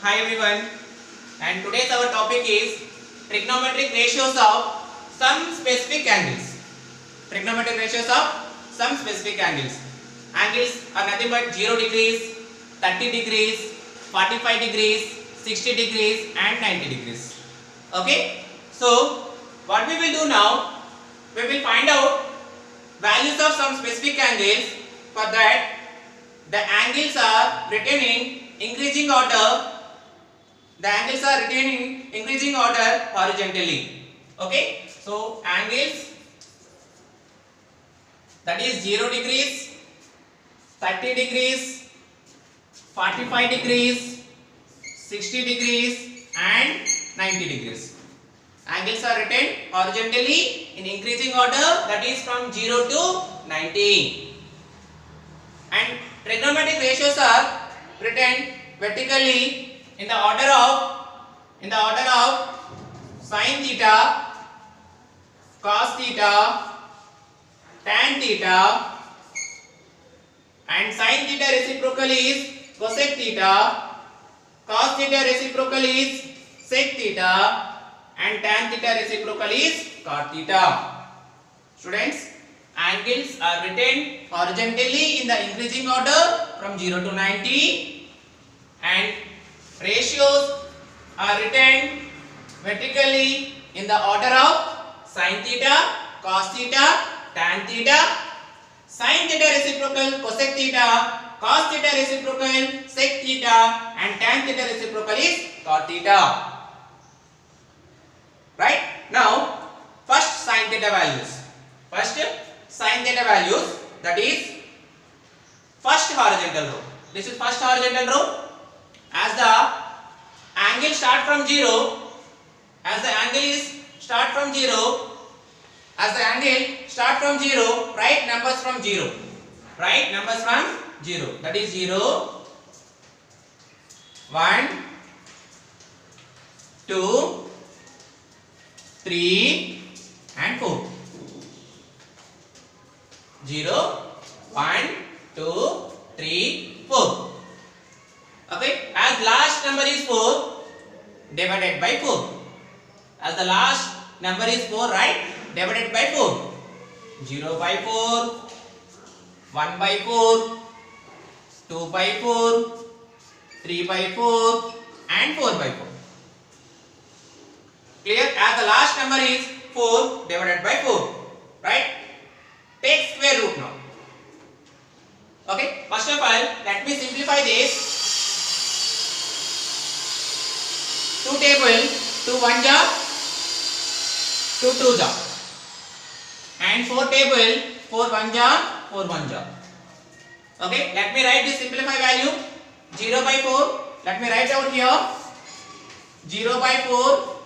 Hi everyone, and today's our topic is trigonometric ratios of some specific angles. Trigonometric ratios of some specific angles. Angles are nothing but 0 degrees, 30 degrees, 45 degrees, 60 degrees and 90 degrees. Okay, so what we will do now, we will find out values of some specific angles. For that, the angles are written in increasing order. The angles are written in increasing order horizontally. Okay, so angles, that is 0 degrees, 30 degrees, 45 degrees, 60 degrees and 90 degrees. Angles are written horizontally in increasing order, that is from 0 to 90. And trigonometric ratios are written vertically in the order of sin theta, cos theta, tan theta, and sin theta reciprocal is cosec theta, cos theta reciprocal is sec theta, and tan theta reciprocal is cot theta. Students, angles are written horizontally in the increasing order from 0 to 90, and ratios are written vertically in the order of sin theta, cos theta, tan theta, sin theta reciprocal cosec theta, cos theta reciprocal sec theta, and tan theta reciprocal is cot theta. Right? Now, first sin theta values. First sin theta values, that is first horizontal row. This is first horizontal row. As the angle start from 0, as the angle start from 0, write numbers from 0. Write numbers from 0. That is 0, 1, 2, 3 and 4. 0, 1, 2, 3, 4. Okay, as last number is 4, divided by 4. As the last number is 4, right? Divided by 4. 0 by 4, 1 by 4, 2 by 4, 3 by 4 and 4 by 4. Clear? As the last number is 4 divided by 4. Right? Take square root now. Okay, first of all, let me simplify this. 2 table, 2 1 ja, 2 2 ja, and 4 table, 4 1 ja, 4 1 ja. Okay, let me write this simplified value. 0 by 4, let me write out here. 0 by 4,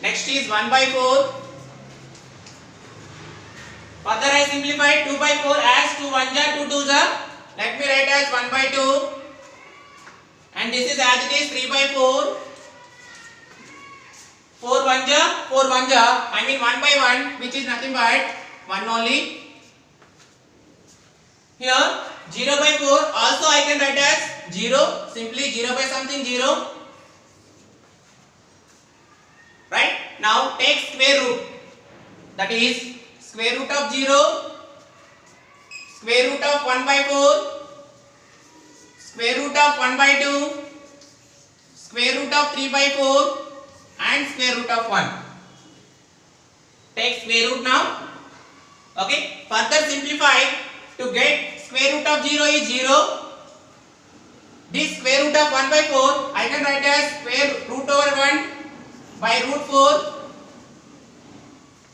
next is 1 by 4. Further I simplified 2 by 4 as 2 1 ja, 2 2 ja. Let me write as 1 by 2. And this is as it is 3 by 4. 4 1 ja, 4 1 ja. I mean 1 by 1, which is nothing but 1 only. Here 0 by 4 also I can write as 0. Simply 0 by something 0. Right? Now take square root. That is square root of 0, square root of 1 by 4, square root of 1 by 2, square root of 3 by 4 and square root of 1. Take square root now. Okay. Further simplify to get square root of 0 is 0. This square root of 1 by 4 I can write as square root over 1 by root 4.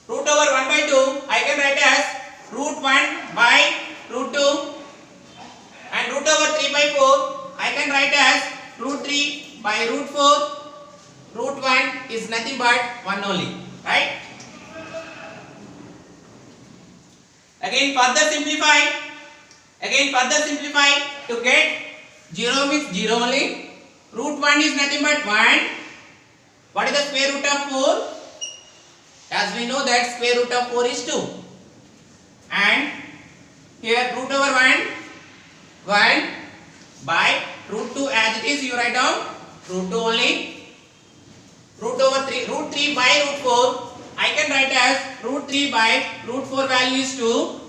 Root over 1 by 2 I can write as root 1 by root 2, and root over 3 by 4 I can write as root 3 by root 4. Root 1 is nothing but 1 only, right? Again further simplify to get 0 means 0 only. Root 1 is nothing but 1. What is the square root of 4? As we know that square root of 4 is 2. And here root over 1, 1, by root 2 as it is, you write down root 2 only. Root over 3, root 3 by root 4, I can write as root 3 by root 4 value is 2.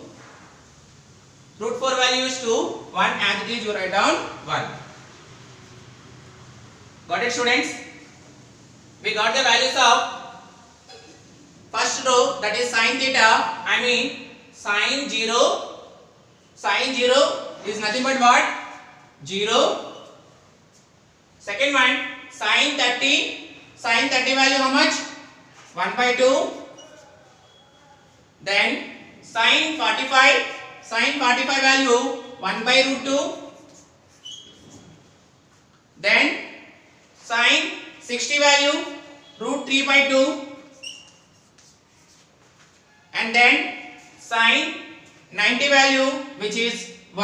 Root 4 value is 2, 1 as it is, you write down 1. Got it, students? We got the values of first row, that is sin theta, I mean sin 0. Sin 0 is nothing but what? 0. Second one, sin 30. Sin 30 value how much? 1 by 2. Then sin 45. Sin 45 value 1 by root 2. Then sin 60 value root 3 by 2. And then sin 90 value which is 1.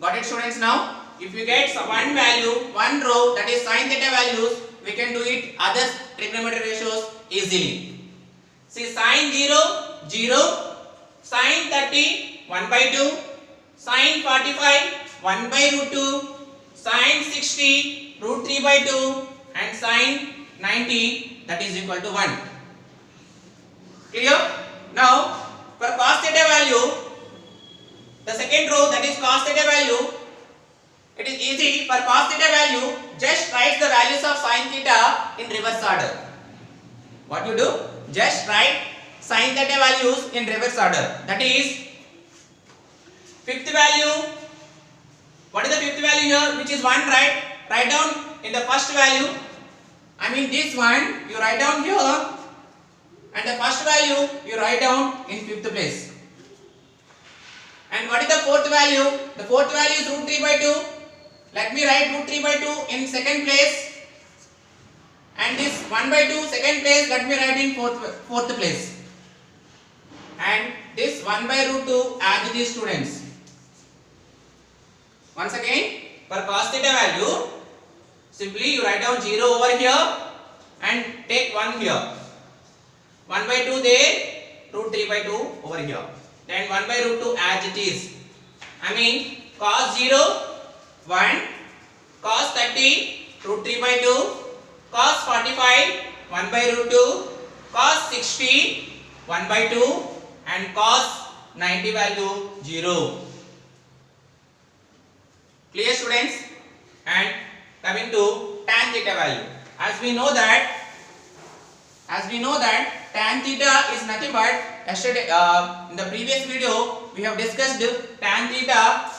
Got it, students? Now if you get one value, one row, that is sin theta values, we can do it other trigonometry ratios easily. See, sin 0, 0, sin 30, 1 by 2, sin 45, 1 by root 2, sin 60, root 3 by 2, and sin 90, that is equal to 1. Clear? Now, for cos theta value, the second row, that is cos theta value, it is easy. For cos theta value, just write the values of sin theta in reverse order. What you do? Just write sin theta values in reverse order. That is, fifth value. What is the fifth value here? Which is 1, right? Write down in the first value. I mean this one, you write down here. And the first value, you write down in fifth place. And what is the fourth value? The fourth value is root 3 by 2. Let me write root 3 by 2 in second place. And this 1 by 2 second place, let me write in fourth place. And this 1 by root 2 as it is, students. Once again, for cos theta value, simply you write down 0 over here and take 1 here. 1 by 2 there, root 3 by 2 over here. Then 1 by root 2 as it is. I mean cos 0, 1, cos 30, root 3 by 2, cos 45, 1 by root 2, cos 60, 1 by 2, and cos 90 value 0. Clear, students? And coming to tan theta value. As we know that tan theta is nothing but, yesterday in the previous video we have discussed tan theta.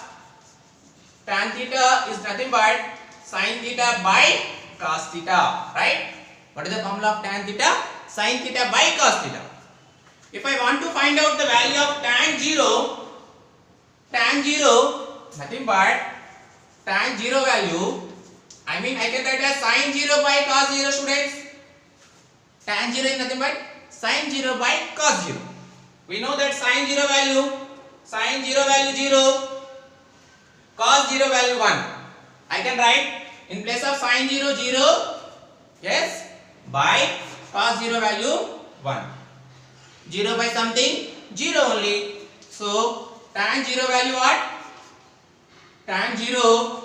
Tan theta is nothing but sin theta by cos theta, right? What is the formula of tan theta? Sin theta by cos theta. If I want to find out the value of tan 0, nothing but tan 0 value, I mean I can write as sin 0 by cos 0, students. Tan 0 is nothing but sin 0 by cos 0. We know that sin 0 value 0, cos 0 value 1. I can write in place of sin 0, 0, yes, by cos 0 value 1. 0 by something, 0 only. So tan 0 value what? Tan 0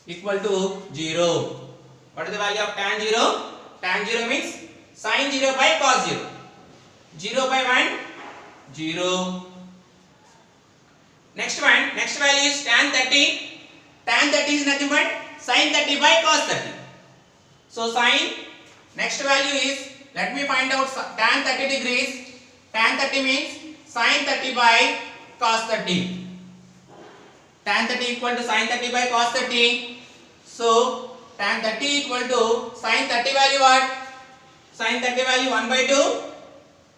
equal to 0. What is the value of tan 0? Tan 0 means sin 0 by cos 0. 0 by 1, 0. Next value is tan 30. Tan 30 is nothing but sin 30 by cos 30. So next value is, let me find out tan 30 degrees. Tan 30 means sin 30 by cos 30. Tan 30 equal to sin 30 by cos 30. So tan 30 equal to sin 30 value what? Sin 30 value 1 by 2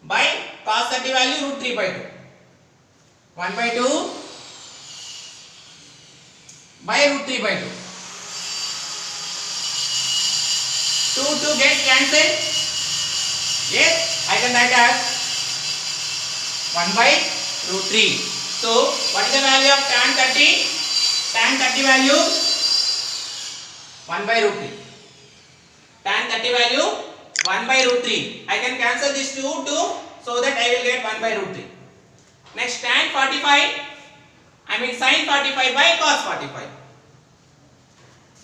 by cos 30 value root 3 by 2. 1 by 2 by root 3 by 2. 2 get cancelled. Yes, I can write as 1 by root 3. So what is the value of tan 30? Tan 30 value 1 by root 3. Tan 30 value 1 by root 3. I can cancel this 2 so that I will get 1 by root 3. Next tan 45. I I mean sin 45 by cos 45.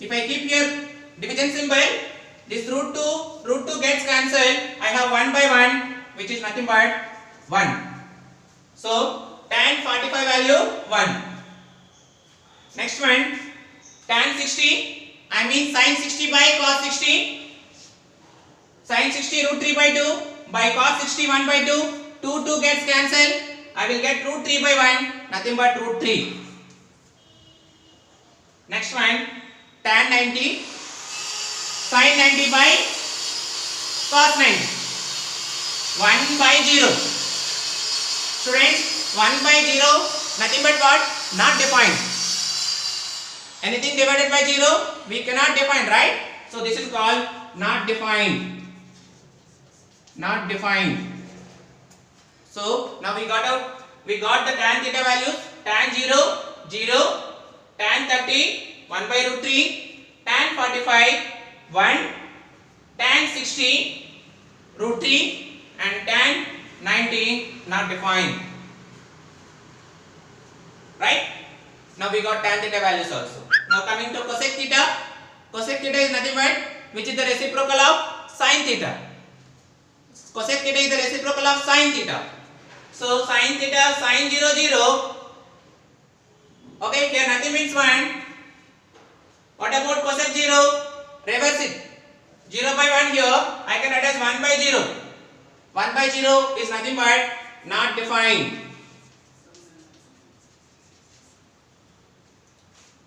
If I keep here division symbol, this root 2 gets cancelled. I have 1 by 1, which is nothing but 1. So tan 45 value 1. Next one, tan 60, I mean sin 60 by cos 60. Sin 60 root 3 by 2 by cos 60 1 by 2. 2 gets cancelled. I will get root 3 by 1, nothing but root 3. Next one, tan 90, sin 90 by cos 90. 1 by 0. Students, 1 by 0, nothing but what? Not defined. Anything divided by 0, we cannot define, right? So this is called not defined. Not defined. So now we got the tan theta values. Tan 0, 0. Tan 30, 1 by root 3. Tan 45, 1. Tan 60, root 3. And tan 90, not defined. Right? Now we got tan theta values also. Now coming to cosec theta. Cosec theta is nothing but which is the reciprocal of sin theta. Cosec theta is the reciprocal of sin theta. So sin theta, sin 0, 0. Okay, here nothing means 1. What about cosec 0? Reverse it. 0 by 1 here, I can write as 1 by 0. 1 by 0 is nothing but not defined.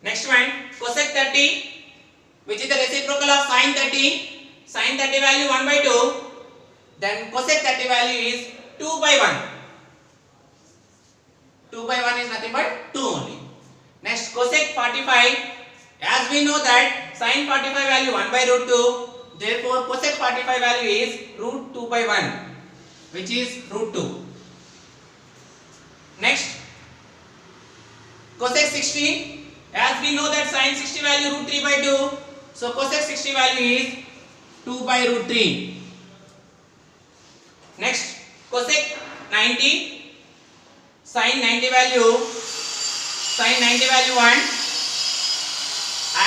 Next one, cosec 30, which is the reciprocal of sin 30. Sin 30 value 1 by 2. Then cosec 30 value is 2 by 1. 2 by 1 is nothing but 2 only. Next, cosec 45. As we know that sin 45 value 1 by root 2. Therefore, cosec 45 value is root 2 by 1, which is root 2. Next, cosec 60. As we know that sin 60 value root 3 by 2. So, cosec 60 value is 2 by root 3. Next, cosec 90. Sin 90 value 1.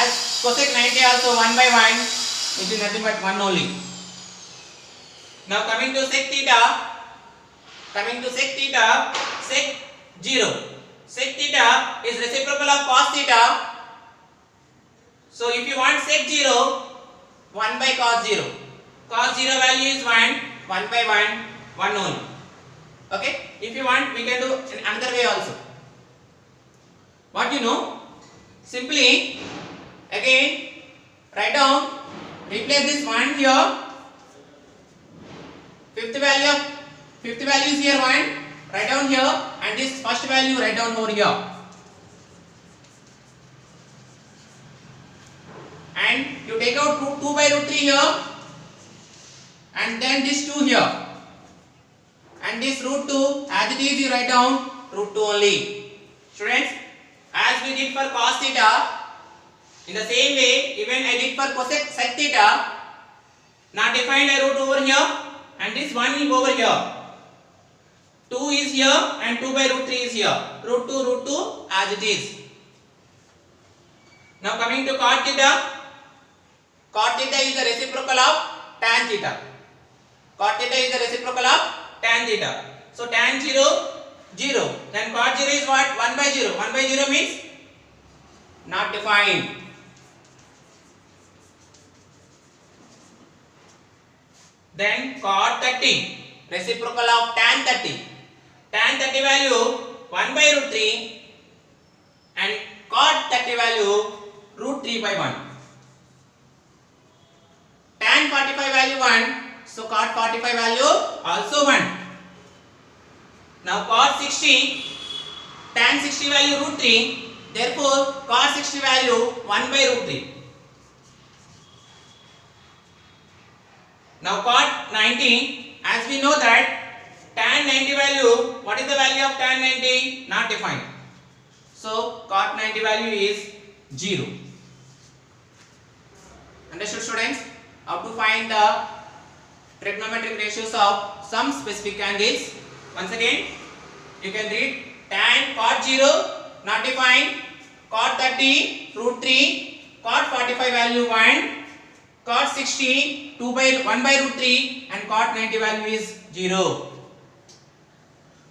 As cosec 90 also 1 by 1, which is nothing but 1 only. Now coming to sec theta. Sec 0. Sec theta is reciprocal of cos theta. So if you want sec 0, 1 by cos 0. Cos 0 value is 1 by 1 only. Okay? If you want, we can do in another way also. What you know? Simply, again, write down, replace this 1 here. Fifth value is here 1. Write down here, and this first value write down over here. And you take out root 2 by root 3 here, and then this 2 here. And this root 2, as it is, you write down root 2 only. Students, as we did for cos theta, in the same way, even I did for cosec sec theta, not defined, I wrote over here, and this 1 is over here. 2 is here, and 2 by root 3 is here. Root 2, as it is. Now coming to cot theta. Cot theta is the reciprocal of tan theta. Cot theta is the reciprocal of tan theta. So tan 0, 0. Then cot 0 is what? 1 by 0. 1 by 0 means not defined. Then cot 30. Reciprocal of tan 30. Tan 30 value 1 by root 3. And cot 30 value root 3 by 1. Tan 45 value 1. So cot 45 value also 1. Now cot 60, tan 60 value root 3. Therefore cot 60 value 1 by root 3. Now cot 90, as we know that tan 90 value, what is the value of tan 90? Not defined. So cot 90 value is 0. Understood, students? How to find the trigonometric ratios of some specific angles. Once again, you can read tan cot 0 not defined. Cot 30 root 3, cot 45 value 1, cot 60 2 by 1 by root 3, and cot 90 value is 0.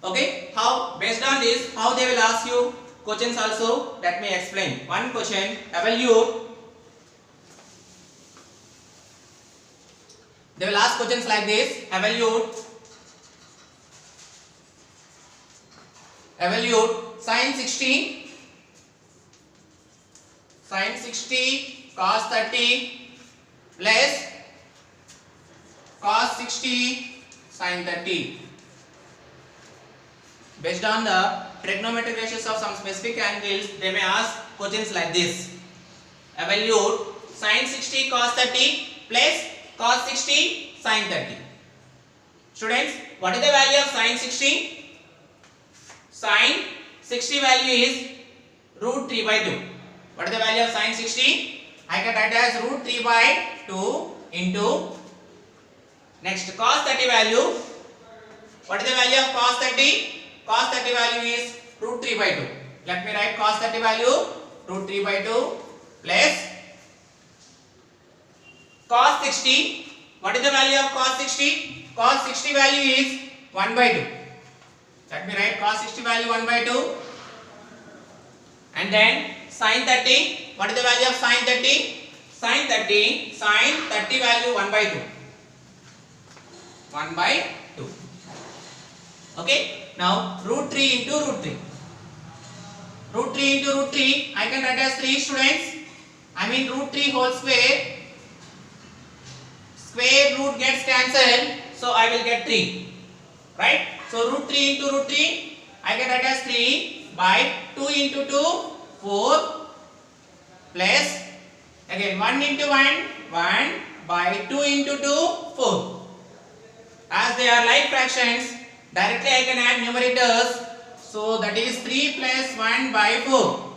Okay, how based on this how they will ask you questions also, let me explain. One question, evaluate. They will ask questions like this: evaluate sin 60 cos 30 plus cos 60 sin 30. Based on the trigonometric ratios of some specific angles, they may ask questions like this: evaluate sin 60 cos 30 plus cos 60 sin 30. Students, what is the value of sin 60? Sin 60 value is root 3 by 2. What is the value of sin 60? I can write as root 3 by 2 into next cos 30 value. What is the value of cos 30? Cos 30 value is root 3 by 2. Let me write cos 30 value root 3 by 2 plus cos 60. What is the value of cos 60? Cos 60 value is 1 by 2. Let me write cos 60 value 1 by 2. And then sin 30. What is the value of sin 30? Sin 30 value 1 by 2. 1 by 2. Okay. Now root 3 into root 3. Root 3 into root 3. I can write as 3, students. I mean root 3 whole square. Square root gets cancelled. So I will get 3. Right? So root 3 into root 3. I can write as 3 by 2 into 2. 4 plus again 1 into 1 by 2 into 2 4. As they are like fractions, directly I can add numerators. So that is 3 plus 1 by 4.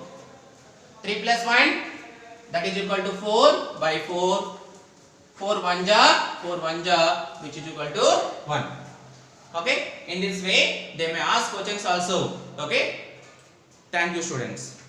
3 plus 1, that is equal to 4 by 4. 4 1 ja, which is equal to 1. Okay, in this way they may ask questions also. Okay, thank you, students.